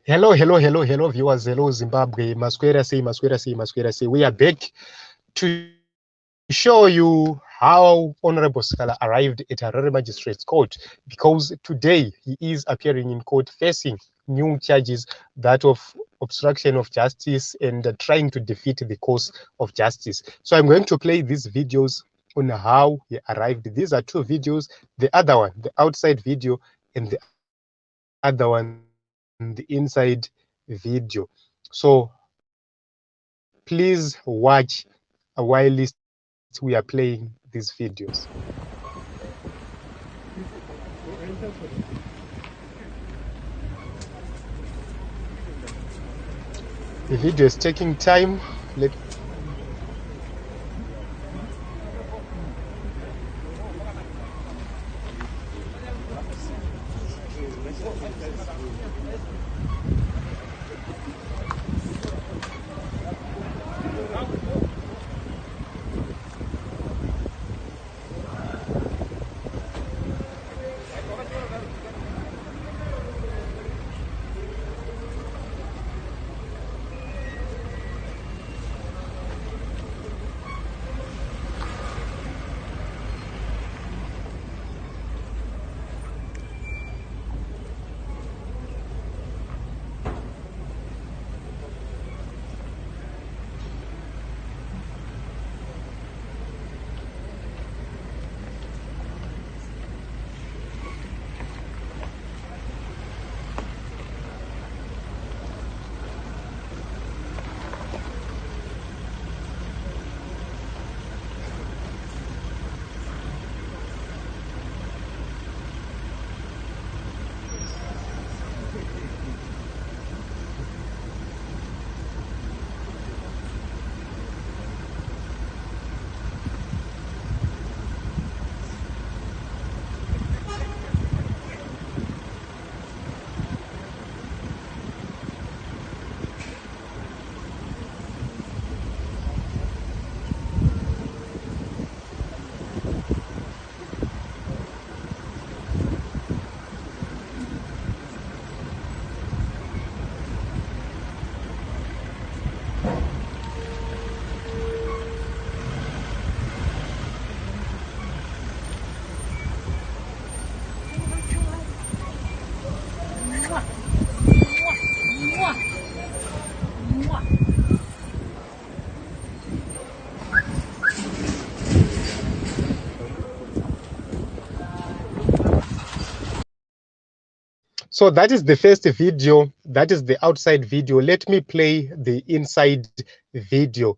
Hello, viewers. Hello, Zimbabwe. Masquera say. We are back to show you how Honorable Sikhala arrived at Harare Magistrates Court, because today he is appearing in court facing new charges, that of obstruction of justice and trying to defeat the cause of justice. So I'm going to play these videos on how he arrived. These are two videos, the other one, the outside video, and the other one, the inside video. So please watch while we are playing these videos. The video is taking time. So that is the first video, that is the outside video. Let me play the inside video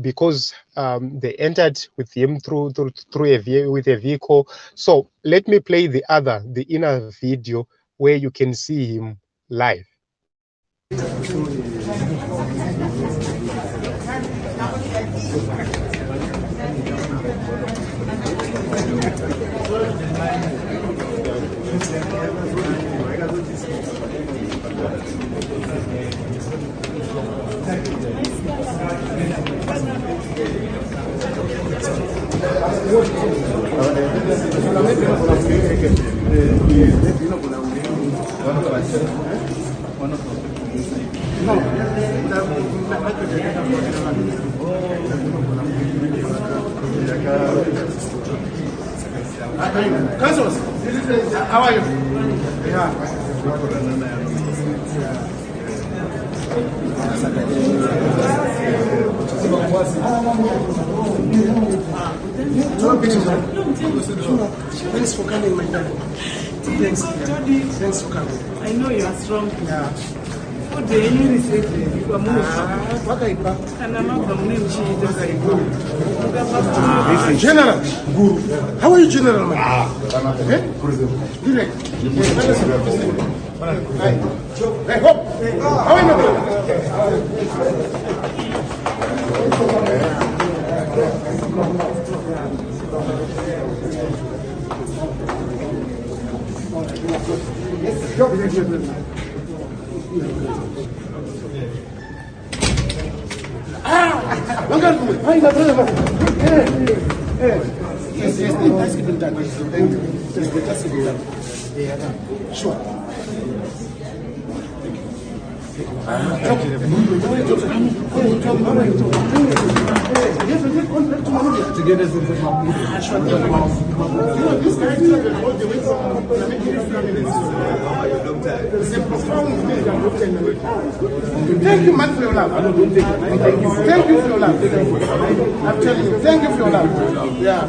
because they entered with him through with a vehicle. So let me play the inner video where you can see him live. How are you? Thanks for coming, my dad. Thanks for coming. I know you are strong. Yeah. General Guru, how are you, General? Hey, hop! How are you? Sure. Thank you, man, for your love. Thank you for your love. I'm telling you, thank you for your love. Yeah.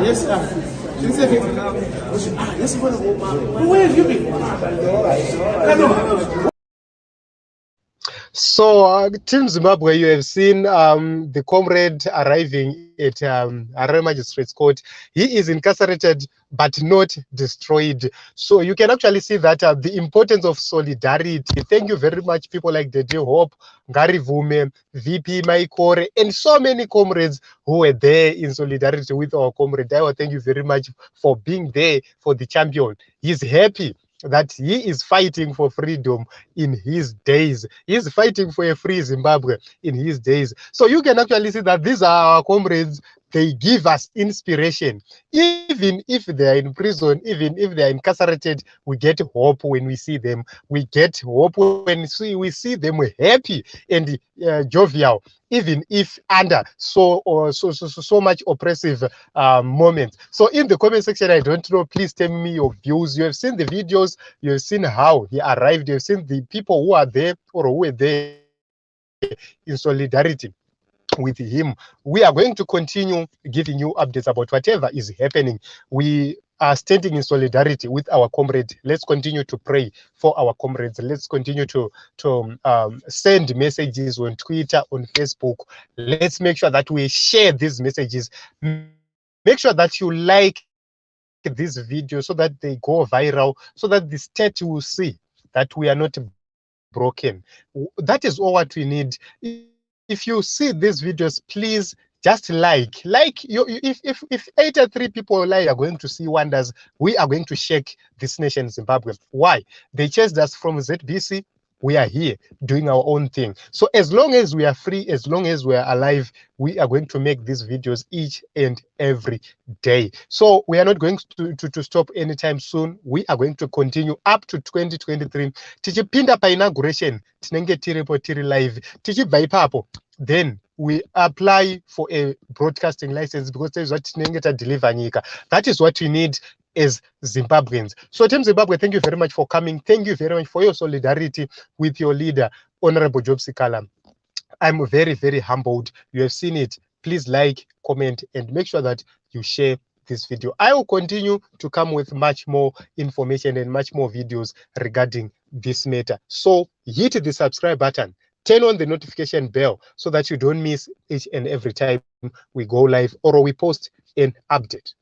Yes, yes, where have you been? So, Team Zimbabwe, you have seen the comrade arriving at Harare Magistrates Court. He is incarcerated but not destroyed. So you can actually see that the importance of solidarity. Thank you very much, people like Dede Hope, Ngari Vume, VP Maikore, and so many comrades who were there in solidarity with our comrade. Daiwa, thank you very much for being there for the champion. He's happy that he is fighting for freedom in his days. He is fighting for a free Zimbabwe in his days. So you can actually see that these are our comrades. They give us inspiration. Even if they are in prison, even if they are incarcerated, we get hope when we see them. We get hope when we see them happy and jovial, even if under so much oppressive moments. So in the comment section, I don't know, please tell me your views. You have seen the videos, you have seen how he arrived, you have seen the people who are there or who were there in solidarity with him. We are going to continue giving you updates about whatever is happening. We are standing in solidarity with our comrade. Let's continue to pray for our comrades. Let's continue to send messages on Twitter, on Facebook. Let's make sure that we share these messages. Make sure that you like this video so that they go viral, so that the state will see that we are not broken. That is all what we need. If you see these videos, please just like you. If 83 people like, are going to see wonders. We are going to shake this nation, Zimbabwe. Why? They chased us from ZBC. We are here doing our own thing. So as long as we are free, as long as we are alive, we are going to make these videos each and every day. So we are not going to stop anytime soon. We are going to continue up to 2023. Tichipinda pa inauguration, tinenge tiri live. Tichibva ipapo, then we apply for a broadcasting license because that is what tinenge tadeliver nyika. That is what we need as Zimbabweans. So Team Zimbabwe, thank you very much for coming. Thank you very much for your solidarity with your leader, Honorable Job Sikhala. I'm very, very humbled. You have seen it. Please like, comment, and make sure that you share this video. I will continue to come with much more information and much more videos regarding this matter. So hit the subscribe button. Turn on the notification bell so that you don't miss each and every time we go live or we post an update.